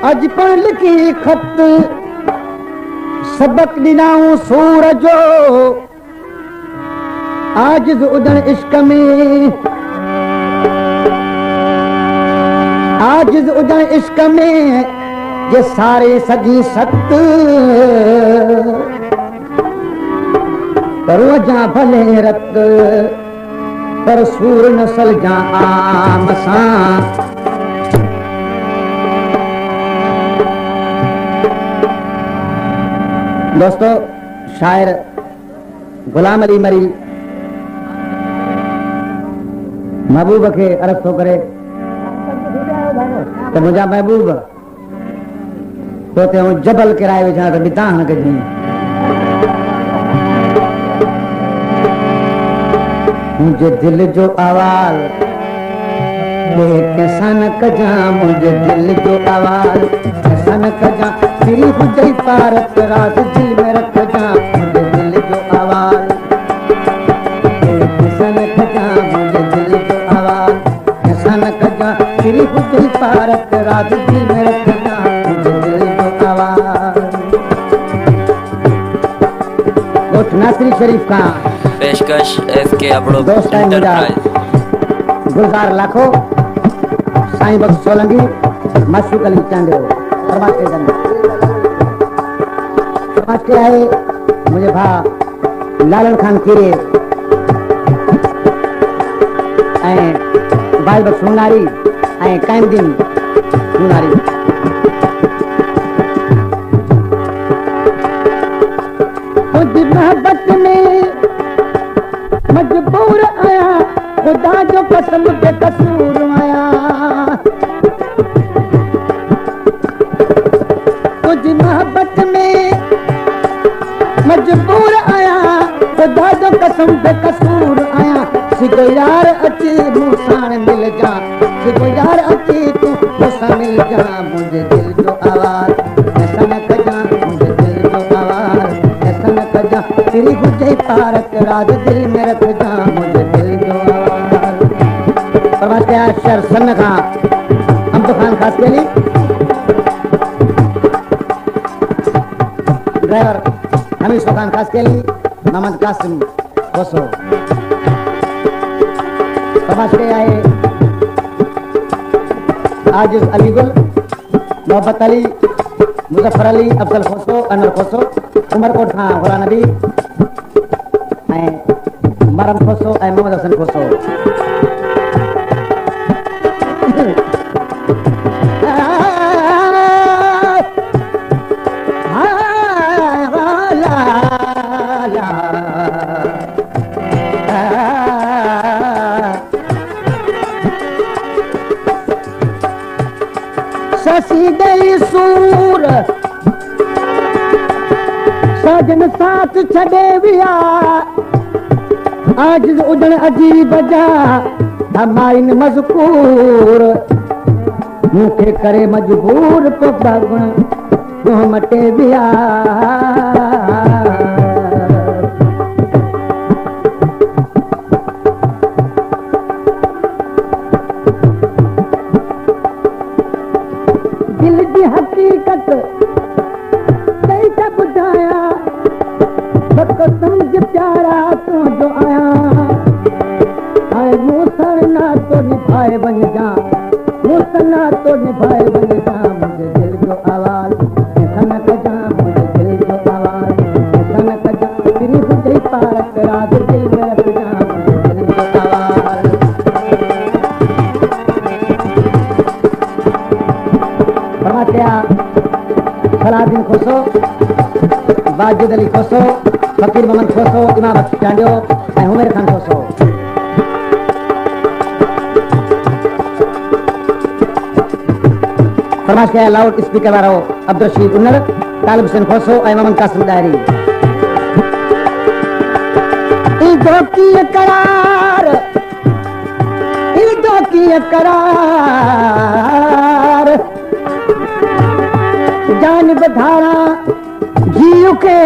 अज पर लिखी खत सबक ॾिनाऊं सूर जो आजिज़ उदण इश्क में आजिज़ उदण इश्क में ये सारे सजी सत करो जा भले रत पर सूर नसल जा आम सां दोस्तों शायर गुलाम अली मरी महबूब के अर्ज़ थो करे तो मुझा महबूब तो ते जबल किराए विझा तो बिता न कजी मुझे दिल जो आवाज कैसा न कजा मुझे दिल जो आवाज कैसा न कजा तेरी हुजई पारत रात दिल में रख जा मुझे दिल जो आवाज कैसा न कजा मुझे दिल जो आवाज कैसा न कजा तेरी हुजई पारत रात दिल में रख जा मुझे दिल जो आवाज। दोस्त नासिर शरीफ का पेशकश एसके अपड़ो दोस्त गुलजार लाखो साईं बख्श सोलंकी मशूक अली चांडियो समाज के आए मुझे भा लालन खान कीरे भाई बख्श सुनारी कायमदीन सुनारी मोहब्बत में मजबूर आया खुदा जो कसम के कसूर आया तुझ मोहब्बत में मजबूर आया खुदा जो कसम के कसूर आया सिगो यार अची मूसाण मिल जा सिगो यार अची तू मूसा मिल जा मुझे दिल जो आवाज ऐसा न कजा मुझे दिल जो आवाज ऐसा न कजा तेरी गुजई पारत राज दिल में रख जा मुझे दिल जो आवाज। परवाज के शहर सन का अम्ब खान खास के लिए ड्राइवर हमीश खान खास के लिए मोहम्मद कासिम खोसो। परवाज के आए आजिज अलीगुल मोहब्बत अली मुजफ्फर अली अफजल खोसो अनवर खोसो उमरकोट खां गुला नबी मरम खोसो मोहम्मद हसन खोसो। ससी गई सूर साजन साथ छड़े विया आज उजण अजीब जा धमाइन मज़कूर मूंखे करे मजबूर तो भगण तूं मटे विया दिल की हकीकत कई का बुझाया सबको समझ प्यारा तू जो आया आए मूसा ना तो निभाए बन जा मूसा ना तो निभाए बन जा मुझे दिल जो आवाज ऐसा न कजा मुझे दिल जो आवाज ऐसा न कजा तेरी हुजई पारत रात दिल में रख जा मुझे दिल जो आवाज। फरमाया सलाउद्दीन खोसो वाजिद अली खोसो फकीर मोहम्मद खोसो इमाम बख्श चांडियो हुमैर खान खोसो। फरमाइश के लाउड स्पीकर वारो अब्दुल रशीद उन्नर तालिब हुसैन खोसो मोहम्मद कासिम दायरी। ईदो की करार जानिब धारा जीव के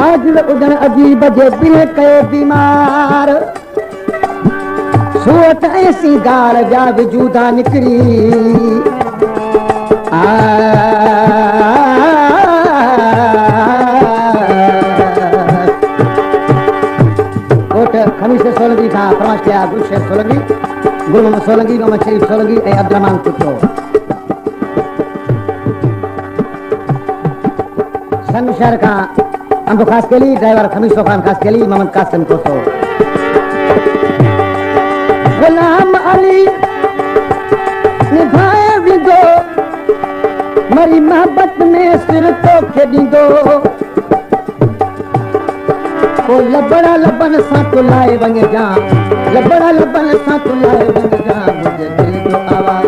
आज उजण अजीब जे बिल कयो बीमार सूरत ऐसी गाल जा वजूदा निकरी कोट खमीस सोलंगी था प्रमाश किया गुलशेर सोलंगी गुरु मोहम्मद सोलंगी मोहम्मद शरीफ सोलंगी ए अब्दुर्रहमान कुत्तो सन शहर का अंबु खास केली ड्राइवर खमीसो खान खास केली मोहम्मद कासिम कोसो गुलाम अली निभाए विदो मरी मोहब्बत में सिर तो खेदींदो ओ लबड़ा लबन सा तो लाए वंगे जा लबड़ा लबन सा तो लाए वंगे जा मुझे दिल जो आवाज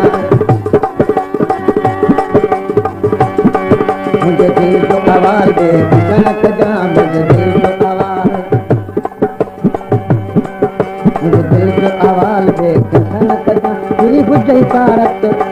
मुझे दिल जो आवाज दे कनक जा मुझे दिल जो आवाज मुझे दिल जो आवाज दे कनक जा पूरी बुझई पारत